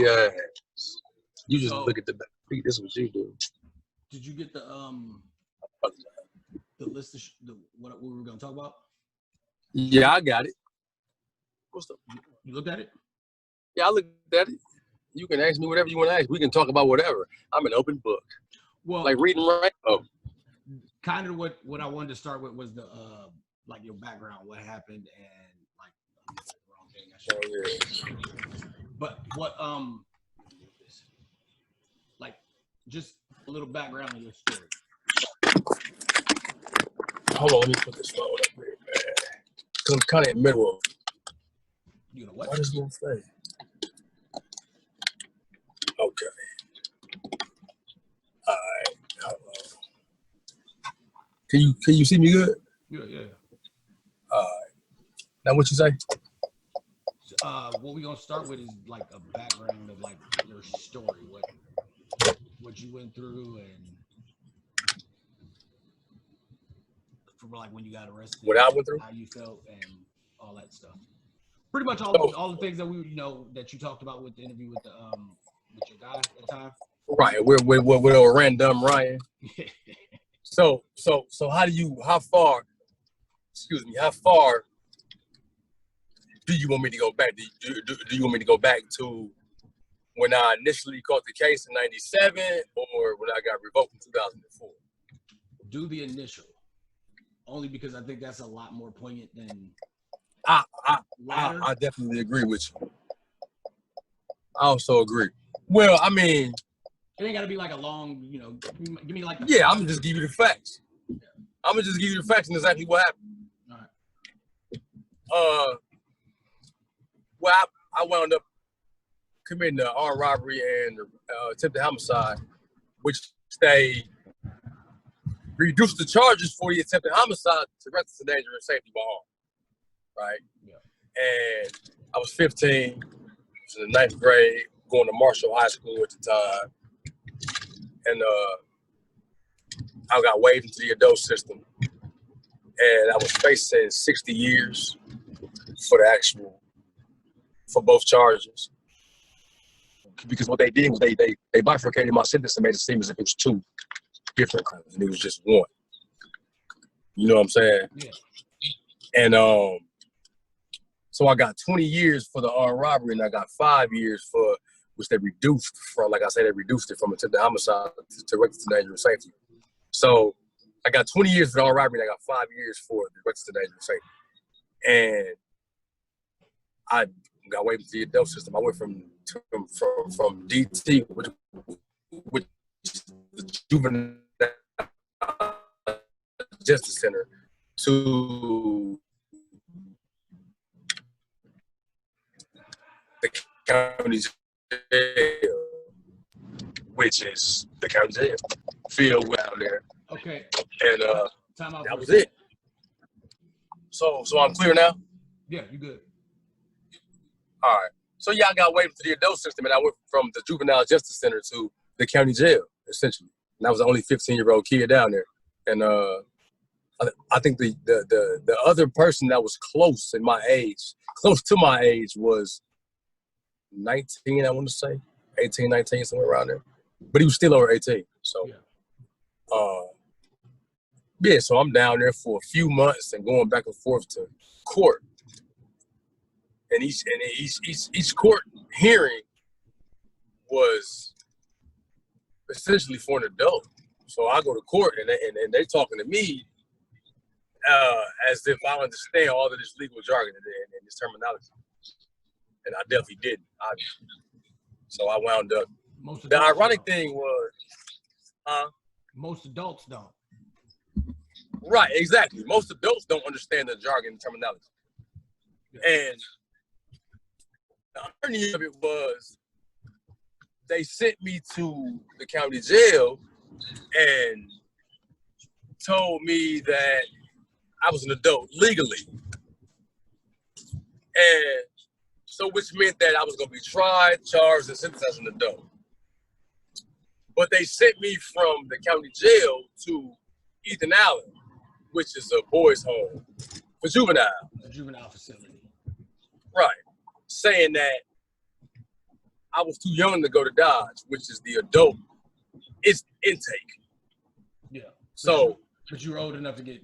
ass. You just So- look at the back feet. This is what you do. Did you get the list of what we were gonna talk about? Yeah, I got it. What's up? You looked at it? Yeah, I looked at it. You can ask me whatever you want to ask. We can talk about whatever. I'm an open book. Well, Like reading right. Oh, kind of what I wanted to start with was the like your background, what happened, and like the wrong thing. But what like just a little background on your story. hold on. Let me put this phone up here, man. Cause I'm kind of in the middle of. You know what? What is this thing? Okay. All right. Hold on. Can you see me good? Yeah. All right. Now what you say? What we gonna start with is like a background of like your story, what you went through, and from like when you got arrested, What I went through? how you felt, and all that stuff. Pretty much all the things that that you talked about with the interview with your guy at the time. Right. With a random Ryan. So how far do you want me to go back? Do you want me to go back to when I initially caught the case in 97 or when I got revoked in 2004? Do the initial. Only because I think that's a lot more poignant than I definitely agree with you. I also agree. Well, I mean, it ain't gotta be like a long, give me like I'm gonna just give you the facts. I'm gonna just give you the facts and exactly what happened. All right. Well, I wound up committing the armed robbery and attempted homicide, which they reduced the charges for the attempted homicide to reckless endangerment and safety by arm. Right? Yeah. And I was 15, was in the 9th grade, going to Marshall High School at the time. And I got waived into the adult system. And I was facing 60 years for both charges. Because what they did was they bifurcated my sentence and made it seem as if it was two different crimes and it was just one. You know what I'm saying? Yeah. And so I got 20 years for the armed robbery and I got 5 years for which they reduced from, like I said, they reduced it from attempted homicide to reckless endangerment safety. So I got 20 years for the armed robbery and I got 5 years for the reckless endangerment safety. And I got waived into the adult system. I went from DT, which is the Juvenile Justice Center, to the county jail, which is the county jail field down there. Okay. And time out. that was it. So I'm clear now? Yeah, you good. All right. So I got waived to the adult system and I went from the Juvenile Justice Center to the county jail, essentially. And I was the only 15-year-old kid down there. And I think the other person that was close to my age was 19, I want to say. 18, 19, somewhere around there. But he was still over 18. So, so I'm down there for a few months and going back and forth to court. And each court hearing was essentially for an adult. So I go to court and they talking to me as if I understand all of this legal jargon and this terminology. And I definitely didn't. So I wound up. The ironic thing was, most adults don't. Right, exactly. Most adults don't understand the jargon and terminology. Yeah. And the irony of it was they sent me to the county jail and told me that I was an adult legally. And so which meant that I was going to be tried, charged, and sentenced as an adult. But they sent me from the county jail to Ethan Allen, which is a boys' home for juvenile. A juvenile facility. Right. Saying that I was too young to go to Dodge, which is the adult. It's intake. Yeah. So, but you're old enough to get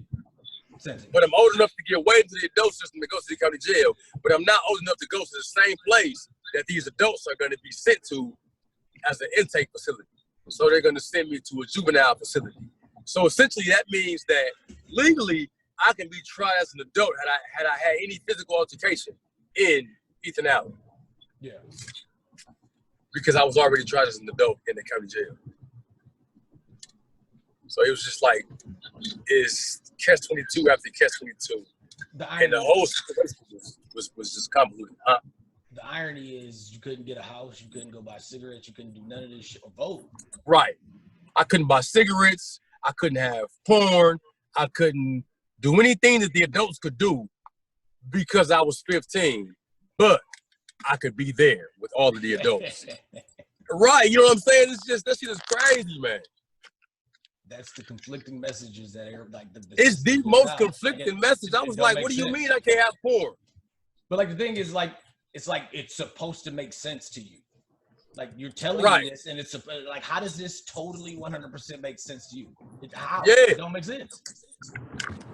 sentenced. But I'm old enough to get away to the adult system to go to the county jail. But I'm not old enough to go to the same place that these adults are going to be sent to as an intake facility. So they're going to send me to a juvenile facility. So essentially that means that legally I can be tried as an adult had I had any physical altercation in Ethan Allen. Yeah. Because I was already tried as an adult in the county jail. So it was just like, it's catch-22 after catch-22. And the whole situation was just convoluted, huh? The irony is you couldn't get a house, you couldn't go buy cigarettes, you couldn't do none of this shit or vote. Right. I couldn't buy cigarettes. I couldn't have porn. I couldn't do anything that the adults could do because I was 15. But I could be there with all of the adults. Right. You know what I'm saying? It's just, that shit is crazy, man. That's the conflicting messages that are like it's the most conflicting message. I was like, what do you mean I can't have porn? But like the thing is, like, it's like it's supposed to make sense to you. Like you're telling me this, and it's like, how does this totally 100% make sense to you? How? Yeah. It don't make sense.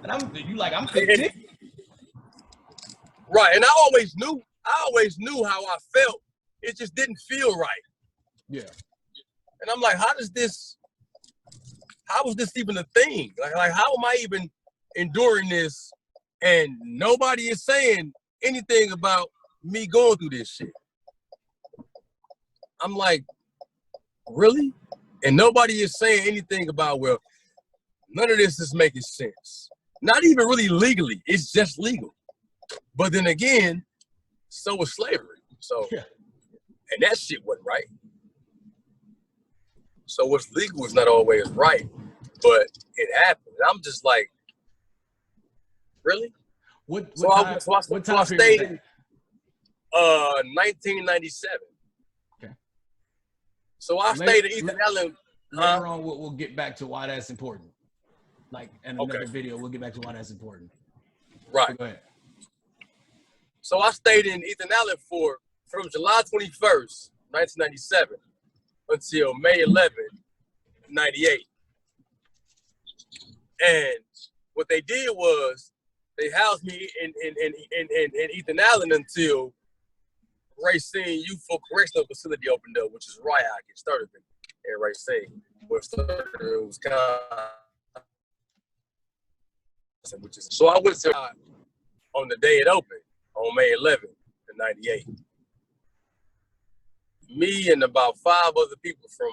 And I'm 15. Right. And I always knew how I felt. It just didn't feel right. Yeah. And I'm like, how is this even a thing? Like how am I even enduring this? And nobody is saying anything about me going through this shit. I'm like, really? And nobody is saying anything about, well, none of this is making sense. Not even really legally. It's just legal. But then again, so was slavery. So, and that shit wasn't right. So what's legal is not always right, but it happened. I'm just like, really? What I stayed in 1997. Okay. So I stayed in Ethan Allen. Later on, we'll get back to why that's important. Like in another video, we'll get back to why that's important. Right. So go ahead. So I stayed in Ethan Allen from July 21st, 1997 until May 11th, 98. And what they did was they housed me in Ethan Allen until Racine Youthful Correctional Facility opened up, which is RIAC. It started in Racine. It was kind of, so I went to on the day it opened, on May 11th, 98. Me and about 5 other people from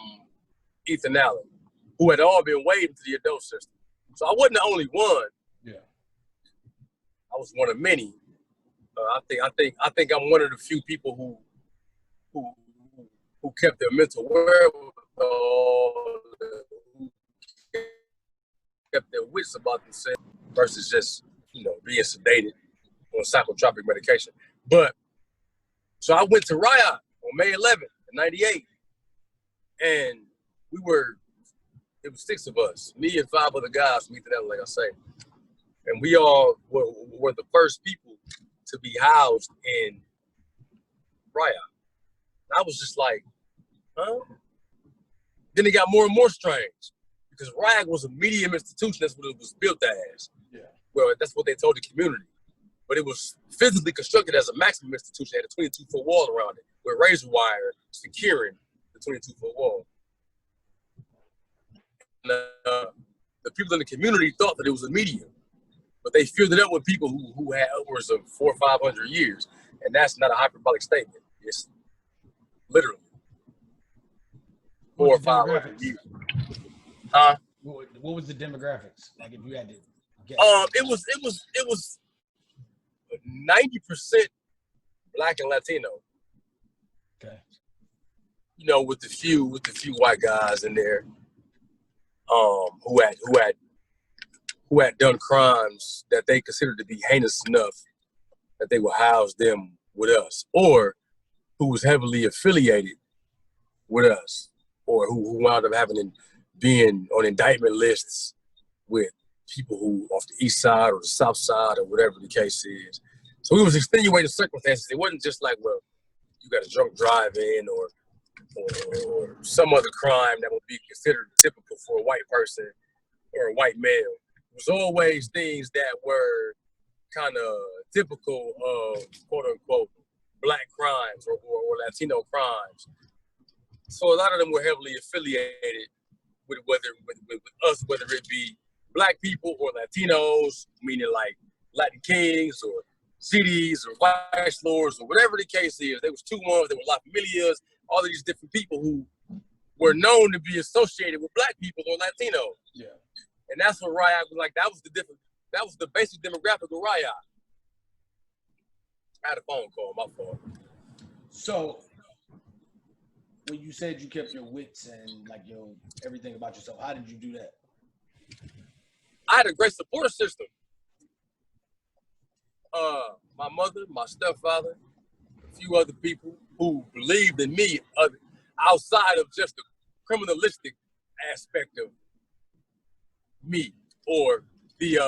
Ethan Allen, who had all been waived to the adult system. So I wasn't the only one. Yeah. I was one of many. I think I'm one of the few people who kept their mental wherewithal, who kept their wits about themselves versus just, being sedated on psychotropic medication. But so I went to Riot on May 11th, 98, and it was 6 of us, me and 5 other guys from Ethan Allen, like I say. And we all were the first people to be housed in Riot. I was just like, huh? Then it got more and more strange because Riot was a medium institution. That's what it was built as. Yeah. Well, that's what they told the community. But it was physically constructed as a maximum institution. It had a 22-foot wall around it with razor wire securing the 22-foot wall. And, the people in the community thought that it was a medium, but they filled it up with people who had upwards of 400 or 500 years, and that's not a hyperbolic statement. It's literally 400 or 500 years. Huh? What was the demographics? Like if you had to guess. It was 90% Black and Latino. Okay. With the few white guys in there, who had done crimes that they considered to be heinous enough that they would house them with us, or who was heavily affiliated with us, or who wound up being on indictment lists with people who off the east side or the south side or whatever the case is. So it was extenuating circumstances. It wasn't just like, well, you got a drunk drive-in or or some other crime that would be considered typical for a white person or a white male. It was always things that were kind of typical of quote unquote black crimes or Latino crimes. So a lot of them were heavily affiliated with us, whether it be black people or Latinos, meaning like Latin Kings or CDs or Vice Lords or whatever the case is. There was 2-1s, there were La Familias, all of these different people who were known to be associated with black people or Latinos. Yeah. And that's what Riot was like. That was the basic demographic of Riot. I had a phone call, my fault. So when you said you kept your wits and like everything about yourself, how did you do that? I had a great support system. My mother, my stepfather, a few other people who believed in me outside of just the criminalistic aspect of me or the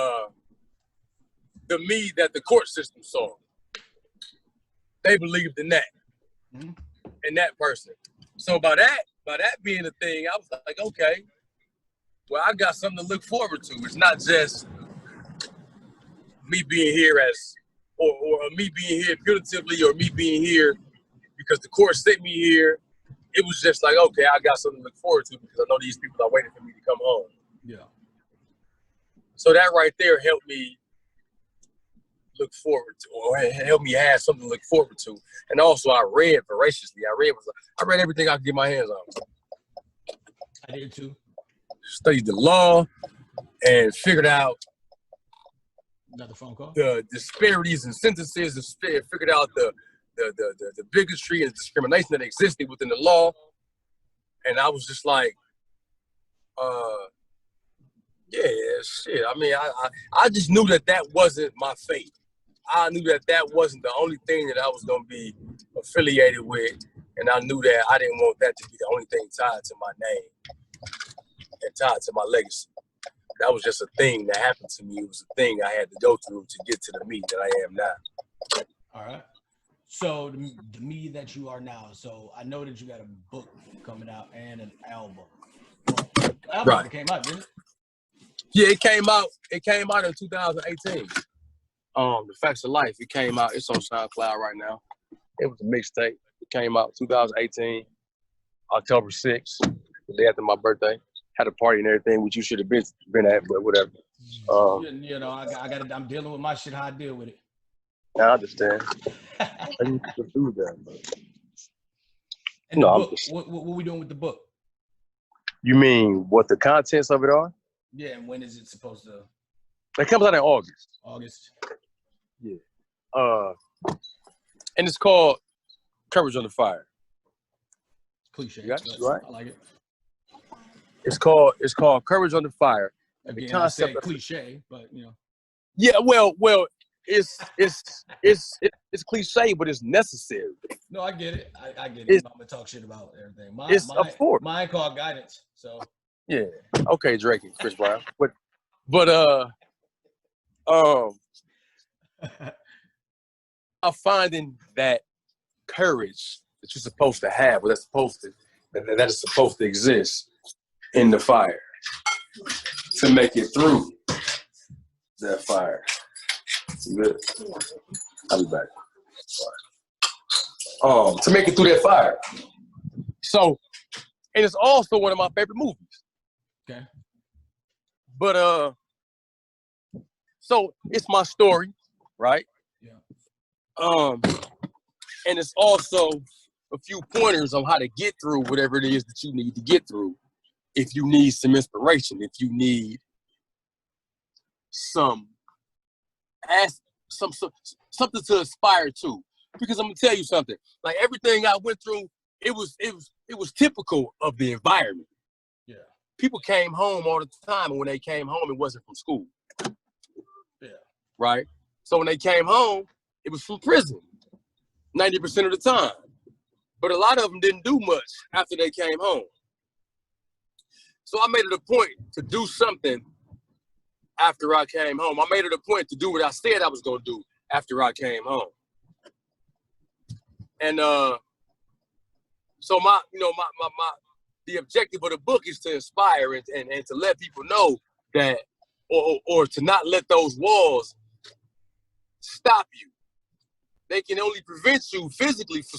me that the court system saw. They believed in that, in that person. So by that being a thing, I was like, okay, well, I got something to look forward to. It's not just me being here or me being here punitively or me being here because the court sent me here. It was just like, okay, I got something to look forward to because I know these people are waiting for me to come home. Yeah. So that right there helped me look forward to, or helped me have something to look forward to. And also I read voraciously. I read everything I could get my hands on. I did too. Studied the law and figured out another phone call. The disparities in sentences, figured out the bigotry and discrimination that existed within the law. And I was just like, yeah, shit. I mean, I just knew that wasn't my fate. I knew that wasn't the only thing that I was going to be affiliated with. And I knew that I didn't want that to be the only thing tied to my name and tied to my legacy. That was just a thing that happened to me. It was a thing I had to go through to get to the me that I am now. All right. So the me that you are now. So I know that you got a book coming out and an album. Well, album right. Came out, didn't it? Yeah, it came out. It came out in 2018. The Facts of Life. It came out. It's on SoundCloud right now. It was a mixtape. It came out 2018, October 6th, the day after my birthday. Had a party and everything, which you should have been at, but whatever. I'm dealing with my shit. How I deal with it. I understand. I need to do that. And no, what we doing with the book? You mean what the contents of it are? Yeah, and when is it supposed to? It comes out in August. August. Yeah. And it's called Courage Under Fire. Cliche. Right? I like it. It's called Courage Under Fire. And again, the concept of cliche, but you know. Yeah, well, it's cliche, but it's necessary. No, I get it. I get it. I'm gonna talk shit about everything. Of course. Mine called guidance. So. Yeah. Okay, Drake and Chris Brown. But I'm finding that courage that you're supposed to have, that is supposed to exist in the fire to make it through that fire. Good. I'll be back. To make it through that fire. So, and it's also one of my favorite movies. Okay. But so it's my story, right? Yeah. And it's also a few pointers on how to get through whatever it is that you need to get through. If you need some inspiration, if you need something to aspire to. Because I'm gonna tell you something. Like everything I went through, it was typical of the environment. Yeah. People came home all the time, and when they came home, it wasn't from school. Yeah. Right? So when they came home, it was from prison, 90% of the time. But a lot of them didn't do much after they came home. So I made it a point to do something after I came home. I made it a point to do what I said I was going to do after I came home. And So the objective of the book is to inspire and to let people know that, or to not let those walls stop you. They can only prevent you physically for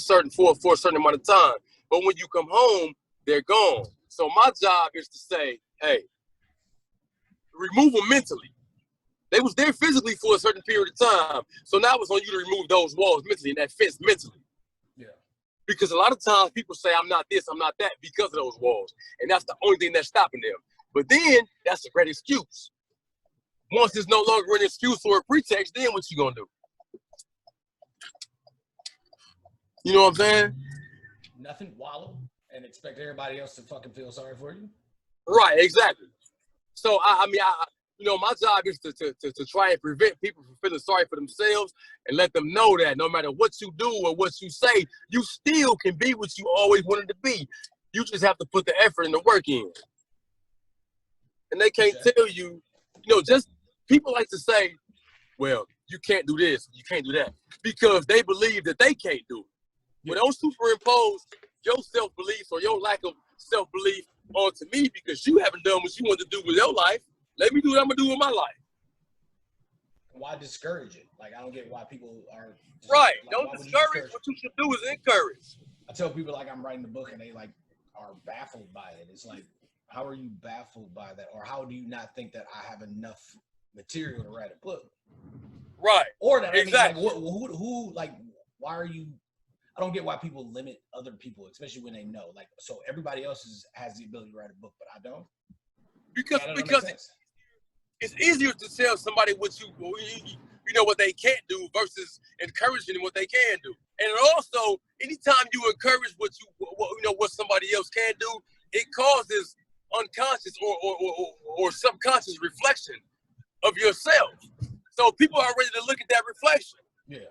a certain amount of time. But when you come home, they're gone. So my job is to say, hey, remove them mentally. They was there physically for a certain period of time. So now it's on you to remove those walls mentally and that fence mentally. Yeah. Because a lot of times people say, I'm not this, I'm not that because of those walls. And that's the only thing that's stopping them. But then that's a great excuse. Once it's no longer an excuse or a pretext, then what you gonna do? You know what I'm saying? Nothing, wallow and expect everybody else to fucking feel sorry for you. Right, exactly. So my job is to try and prevent people from feeling sorry for themselves and let them know that no matter what you do or what you say, you still can be what you always wanted to be. You just have to put the effort and the work in. And they can't tell you, just people like to say, well, you can't do this, you can't do that, because they believe that they can't do it. Yeah. Well, don't superimpose your self-belief or your lack of self-belief onto me because you haven't done what you want to do with your life. Let me do what I'm going to do with my life. Why discourage it? Like, I don't get why people are... Right. Like, don't discourage. What you should do is encourage. I tell people, like, I'm writing the book and they, like, are baffled by it. It's like, how are you baffled by that? Or how do you not think that I have enough material to write a book? Right. Or that, exactly. I mean, who, like, why are you... I don't get why people limit other people, especially when they know. Like, so everybody else has the ability to write a book, but I don't. Because it's easier to tell somebody what what they can't do versus encouraging them what they can do. And also, anytime you encourage what somebody else can do, it causes unconscious or subconscious reflection of yourself. So people are ready to look at that reflection. Yeah.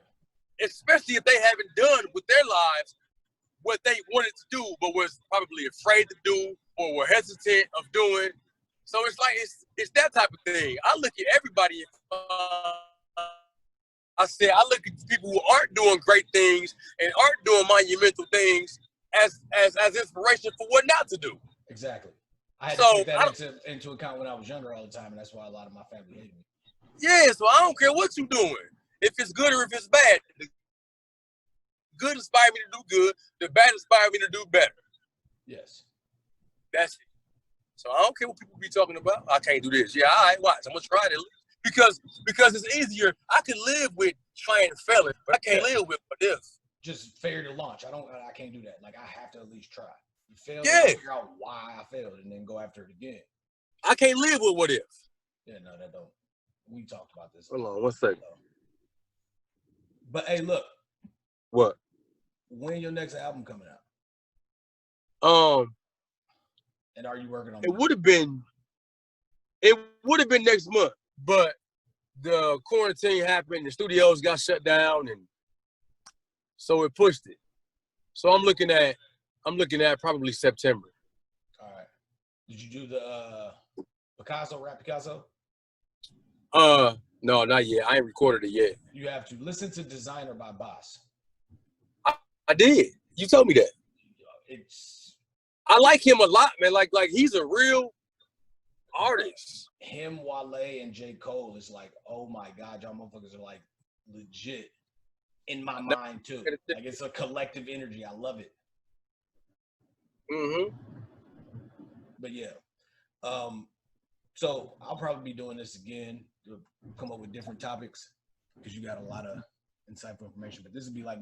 Especially if they haven't done with their lives what they wanted to do, but was probably afraid to do or were hesitant of doing. So it's like, it's that type of thing. I look at everybody. I look at people who aren't doing great things and aren't doing monumental things as inspiration for what not to do. Exactly. I had to take that into account when I was younger all the time, and that's why a lot of my family hated me. Yeah, so I don't care what you're doing. If it's good or if it's bad, the good inspire me to do good. The bad inspire me to do better. Yes. That's it. So I don't care what people be talking about. I can't do this. Yeah, all right, watch. I'm going to try it. Because it's easier. I can live with trying and failing, but I can't live with this. Just failure to launch. I can't do that. Like, I have to at least try. You fail, figure out why I failed, and then go after it again. I can't live with what if. Yeah, no, that don't. We talked about this. Hold on, 1 second. But hey, look. What? When your next album coming out? And are you working on it? Would have been next month, but the quarantine happened, the studios got shut down, and so it pushed it. So I'm looking at probably September. All right. Did you do the Rap Picasso? No, not yet. I ain't recorded it yet. You have to listen to Designer by Boss. I did. You told me that. I like him a lot, man. Like he's a real artist. Him, Wale, and J. Cole is like, oh my God, y'all motherfuckers are like legit in my mind too. Like, it's a collective energy. I love it. Mm-hmm. But yeah. So I'll probably be doing this again to come up with different topics because you got a lot of insightful information. But this would be like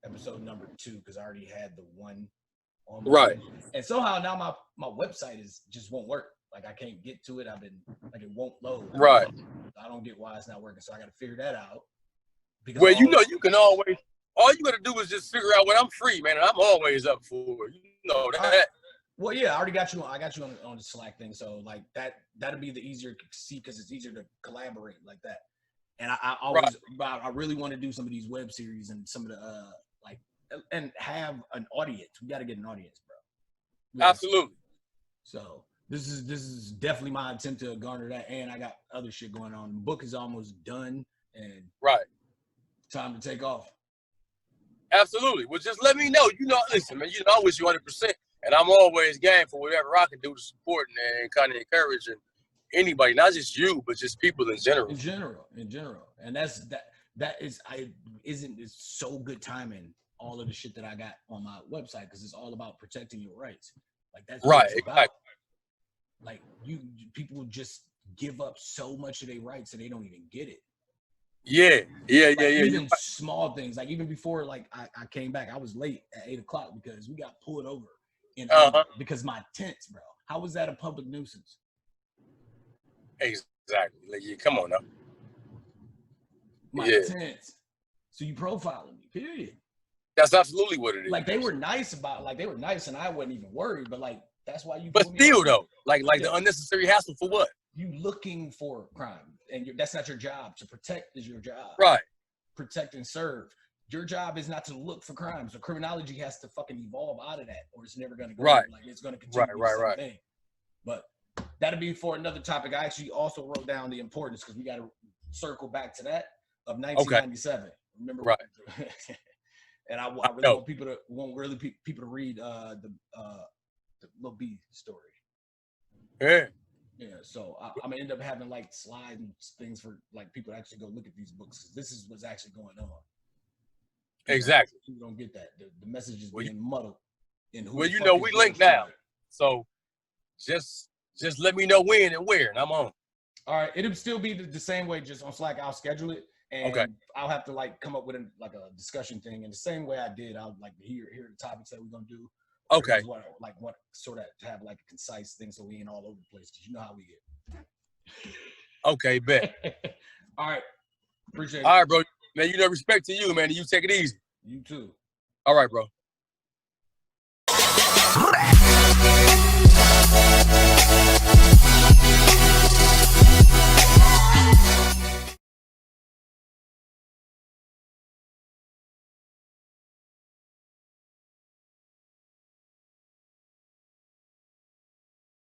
episode number 2 because I already had the one on right. And somehow now my website just won't work. Like, I can't get to it. It won't load. Right. I don't get why it's not working. So I got to figure that out. Well, you can always, all you got to do is just figure out when I'm free, man. And I'm always up for it. You know that. Well, yeah, I already got you. I got you on the Slack thing. So like that'd be the easier to see because it's easier to collaborate like that. And I always, I really want to do some of these web series and some of the and have an audience. We got to get an audience, bro. Absolutely. So this is definitely my attempt to garner that, and I got other shit going on. The book is almost done, and right, time to take off. Absolutely. Well, just let me know. Listen, man, I wish you 100%. And I'm always game for whatever I can do to support and kind of encourage anybody, not just you, but just people in general. In general. And it's so good timing, all of the shit that I got on my website, because it's all about protecting your rights. Like that's what it's about. Like people just give up so much of their rights and they don't even get it. Yeah. Even small things, like even before, like I came back, I was late at 8:00 because we got pulled over because my tents, bro. How was that a public nuisance? Exactly. Like, come on now. My tents. So you profiling me, period. That's absolutely what it is. Like they were nice, and I wasn't even worried, but like that's why you. But still, though, like the unnecessary hassle for what? You looking for crime, and that's not your job. To protect is your job. Right. Protect and serve. Your job is not to look for crime. So criminology has to fucking evolve out of that, or it's never going to go. Right. Like it's going to continue to be the same thing. But that'll be for another topic. I actually also wrote down the importance, because we got to circle back to that, of 1997. Okay. Remember? Right. And I really want people to read the Lil B story. Yeah. Yeah, so I'm gonna end up having like slides and things for like people to actually go look at these books, because this is what's actually going on. Exactly. You don't get that. The message is being muddled. We link now. So just let me know when and where, and I'm on. All right, it'll still be the same way, just on Slack. I'll schedule it, and I'll have to like come up with a discussion thing in the same way I did. I'll like hear the topics that we're gonna do. Okay. What sort of to have like a concise thing, so we ain't all over the place, because you know how we get. Okay, bet. All right. Appreciate it. All right, bro. Man, respect to you, man. You take it easy. You too. All right, bro.